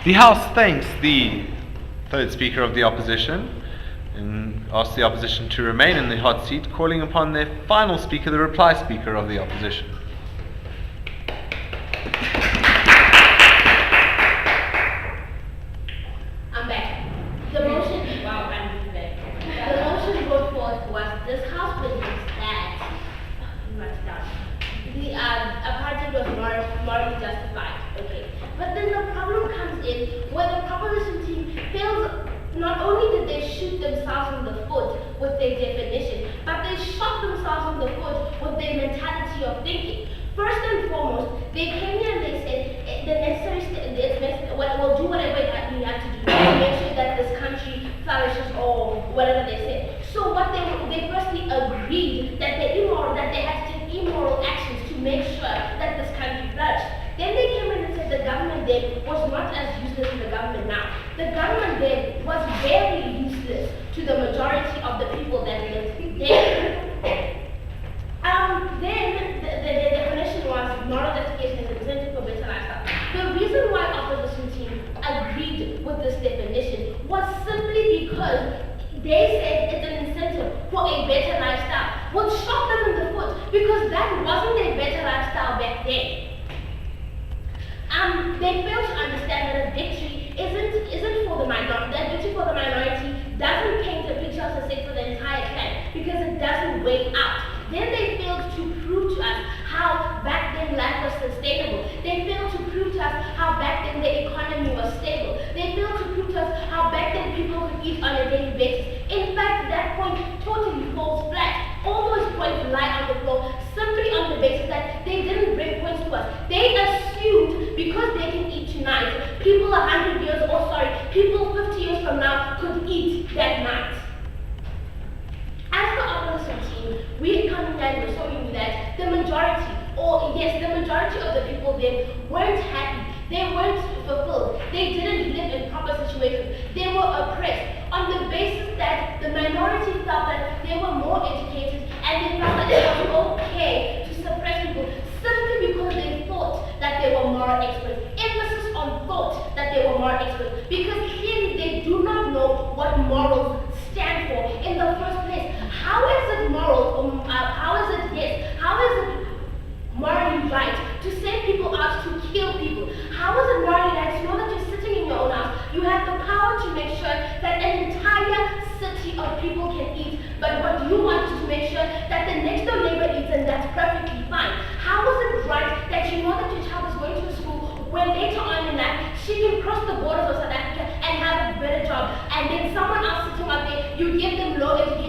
The House thanks the third Speaker of the Opposition and asks the Opposition to remain in the hot seat, calling upon their final Speaker, the reply Speaker of the Opposition. I'm back. The motion brought forth was this House believes that the apartheid was morally justified. Okay. But then the problem comes in where the proposition team fails. Not only did they shoot themselves in the foot with their definition, but they shot themselves in the foot with their mentality of thinking. First and foremost, they came here and they said the necessary we'll do whatever we have to do to make sure that this country flourishes or whatever they said. So what they firstly agreed that they had to take immoral actions to make sure that this country flourished. Then they came in and said the government then was not as useless as the government now. The government then was very useless to the majority of the people that lived there. Then the definition was moral justification is incentive for better lifestyle. The reason why opposition team agreed with this definition was simply because they said it's an incentive for a better lifestyle, which shot them in the foot because that wasn't a better lifestyle back then. They fail to understand that a victory isn't for the minority. That victory for the minority doesn't paint a picture of success for the entire clan because it doesn't weigh out. Then they failed to prove to us how back then life was sustainable. They failed to prove to us how back then the economy was stable. They failed to prove to us how back then people could eat on a daily basis. In fact, that point totally falls flat. All those points lie on the floor simply on the basis that they didn't bring points to us. They assumed because they can eat tonight, people 100 years, people 50 years from now could eat that night. As the opposition team, we come here and we're showing you that the majority of the people then weren't happy. They weren't fulfilled. They didn't live in proper situations. They were oppressed on the basis that the minority felt that they were more educated and they felt that it was okay to suppress people simply because they thought that they were moral experts. Emphasis on thought that they were moral experts because clearly they do not know what morals stand for in the first place. How is it moral? How is it morally right to send people out to kill people? How is it morally right to know that you're sitting in your own house? You have the power to make sure that an entire city of people can eat, but what you want is to make sure that the next door neighbor eats and that's perfectly fine. How is it right that you know that your child is going to a school where later on in life she can cross the borders of South Africa and have a better job, and then someone else sitting out there, you give them low education